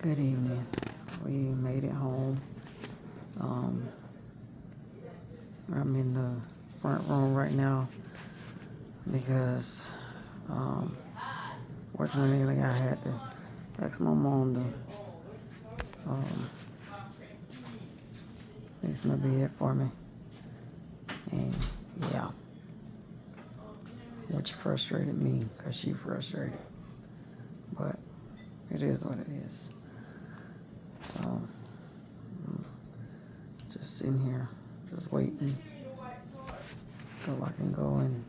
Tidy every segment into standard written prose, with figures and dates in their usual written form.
Good evening. We made it home. I'm in the front room right now because, fortunately, I had to ask my mom to fix my bed for me. And yeah, which frustrated me because she frustrated. But it is what it is. So, just sitting here, just waiting so I can go and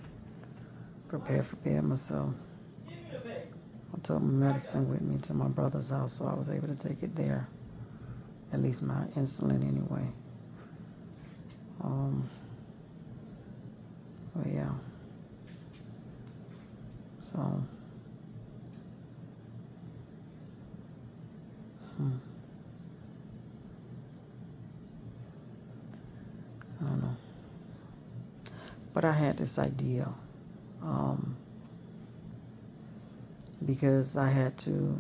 prepare for bed myself. I took my medicine with me to my brother's house, so I was able to take it there. At least my insulin, anyway. But yeah. So, I don't know. But I had this idea because I had to,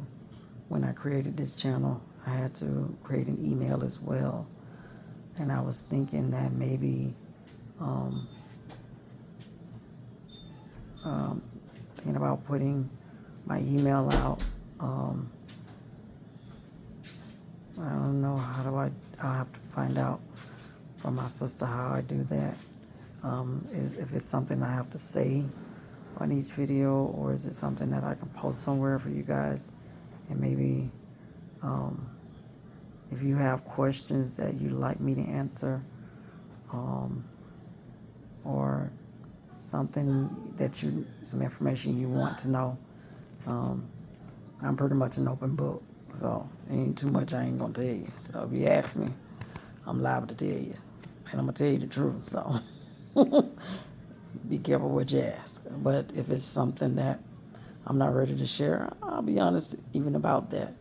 when I created this channel, I had to create an email as well. And I was thinking that maybe thinking about putting my email out. I don't know I'll have to find out from my sister how I do that. If it's something I have to say on each video, or is it something that I can post somewhere for you guys? And maybe if you have questions that you'd like me to answer, or some information you want to know, I'm pretty much an open book. So ain't too much I ain't gonna tell you. So if you ask me, I'm liable to tell you. And I'm gonna tell you the truth. So be careful what you ask. But if it's something that I'm not ready to share, I'll be honest even about that.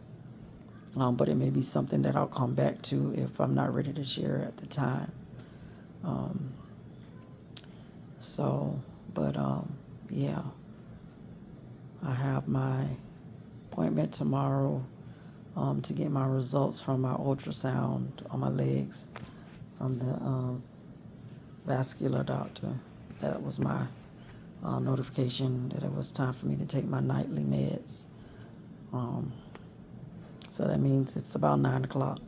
But it may be something that I'll come back to if I'm not ready to share at the time. Yeah, I have my appointment tomorrow to get my results from my ultrasound on my legs from the vascular doctor. That was my notification that it was time for me to take my nightly meds. So that means it's about 9 o'clock.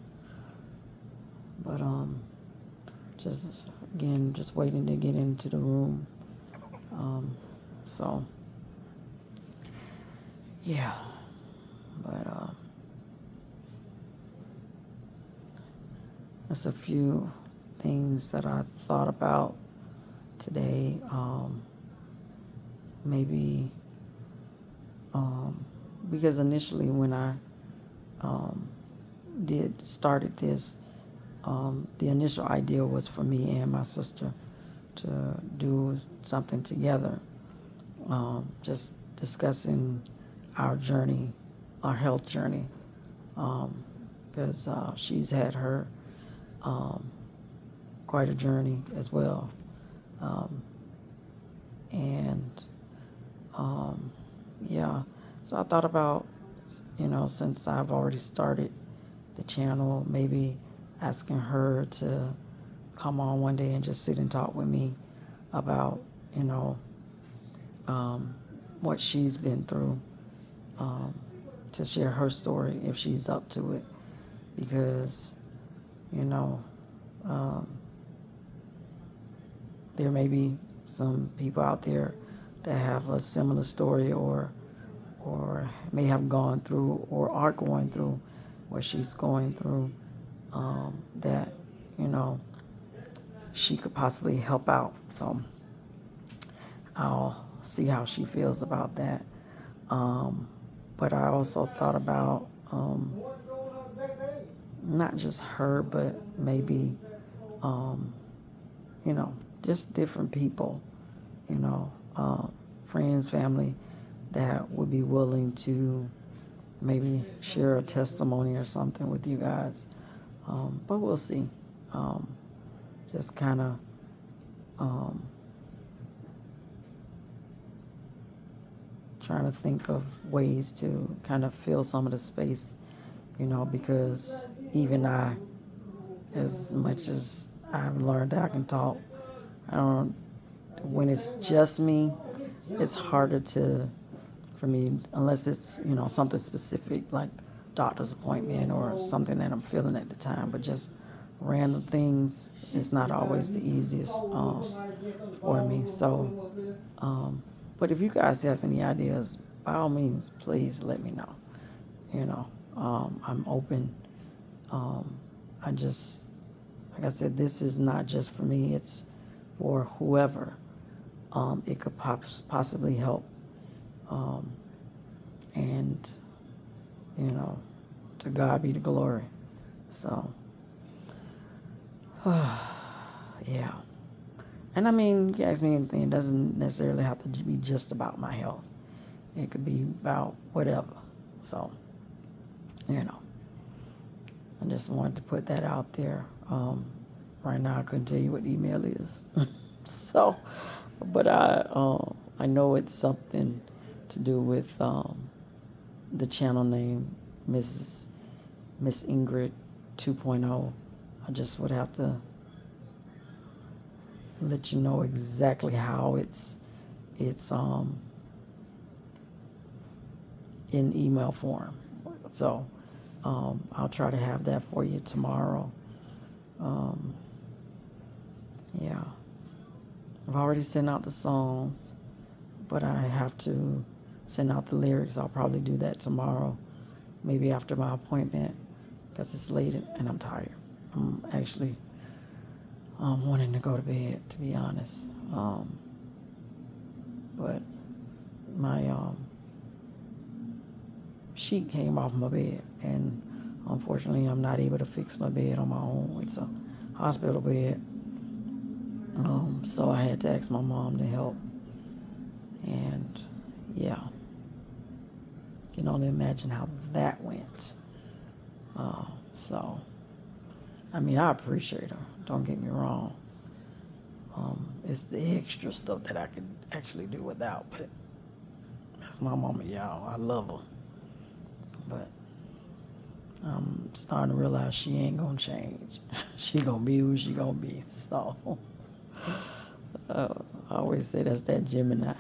But just waiting to get into the room. So yeah, but there's a few things that I thought about today. Maybe because initially when I started this, the initial idea was for me and my sister to do something together, just discussing our journey, our health journey, because she's had her quite a journey as well, and yeah. So I thought about, since I've already started the channel, maybe asking her to come on one day and just sit and talk with me about, what she's been through, to share her story if she's up to it. Because, there may be some people out there that have a similar story, or may have gone through or are going through what she's going through, that, she could possibly help out. So I'll see how she feels about that. But I also thought about not just her, but maybe, just different people, friends, family that would be willing to maybe share a testimony or something with you guys. But we'll see. Just kind of trying to think of ways to kind of fill some of the space because even I, as much as I've learned that I can talk, I don't, when it's just me, it's harder for me, unless it's, something specific like doctor's appointment or something that I'm feeling at the time, but just random things, it's not always the easiest for me. So, but if you guys have any ideas, by all means, please let me know. I'm open. I just, like I said, this is not just for me, it's for whoever it could possibly help. And, to God be the glory. So, yeah. And I mean, you can ask me anything. It doesn't necessarily have to be just about my health. It could be about whatever. So, I just wanted to put that out there. Right now, I couldn't tell you what email is. So, but I know it's something to do with the channel name, Miss Ingrid 2.0. I just would have to let you know exactly how it's in email form. So I'll try to have that for you tomorrow. Yeah. I've already sent out the songs, but I have to send out the lyrics. I'll probably do that tomorrow, maybe after my appointment, because it's late and I'm tired. I'm actually wanting to go to bed, to be honest. But my sheet came off my bed, and unfortunately, I'm not able to fix my bed on my own. It's a hospital bed. So I had to ask my mom to help. And yeah, you can only imagine how that went. So, I mean, I appreciate her. Don't get me wrong. It's the extra stuff that I could actually do without. But that's my mama, y'all. I love her. But I'm starting to realize she ain't gonna change. She gonna be who she gonna be. So I always say that's that Gemini,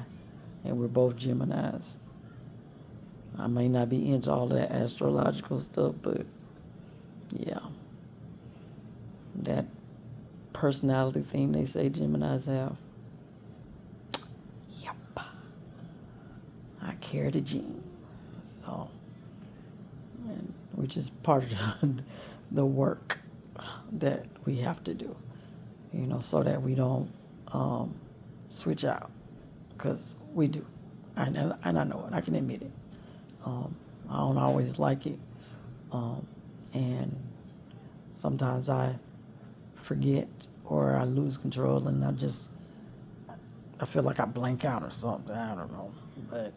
and we're both Geminis. I may not be into all that astrological stuff, but yeah, that personality thing they say Geminis have. Yep, I carry the gene. So, and which is part of the work that we have to do, so that we don't switch out, because we do. And I know it. I can admit it. I don't always like it, and sometimes I forget or I lose control, and I feel like I blank out or something. I don't know, but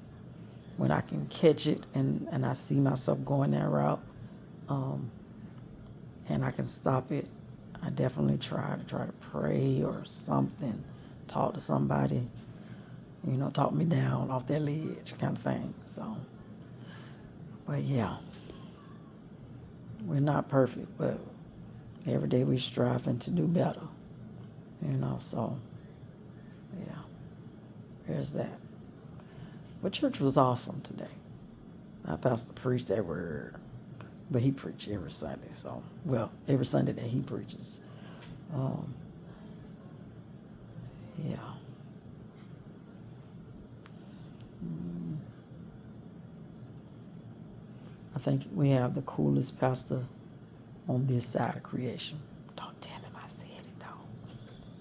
when I can catch it and I see myself going that route, and I can stop it, I definitely try to pray or something, talk to somebody, talk me down off that ledge kind of thing. So, but yeah, we're not perfect, but every day we're striving to do better, so yeah, there's that. But church was awesome today. My pastor preached that word, but he preached every Sunday, so, well, every Sunday that he preaches. Yeah. I think we have the coolest pastor on this side of creation. Don't tell him I said it,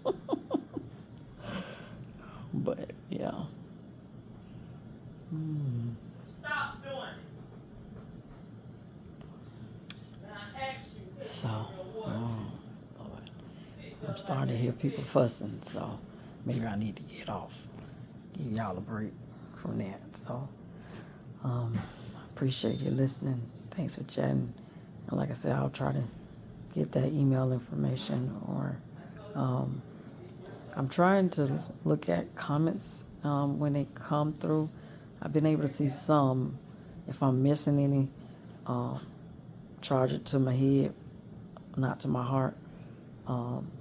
though. But, yeah. Stop doing it. Now I ask you, So, Lord, I'm starting to hear people fussing, so maybe I need to get off. Give y'all a break from that. So, appreciate you listening. Thanks for chatting. And like I said, I'll try to get that email information, or I'm trying to look at comments when they come through. I've been able to see some. If I'm missing any, charge it to my head, not to my heart.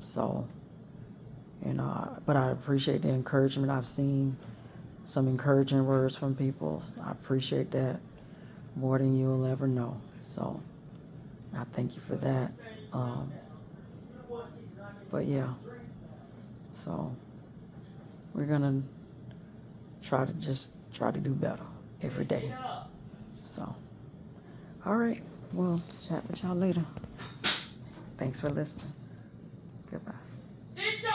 So, but I appreciate the encouragement. I've seen some encouraging words from people. I appreciate that more than you'll ever know. So, I thank you for that. But yeah, so we're gonna try to do better every day. So, all right, we'll chat with y'all later. Thanks for listening. Goodbye. Sit your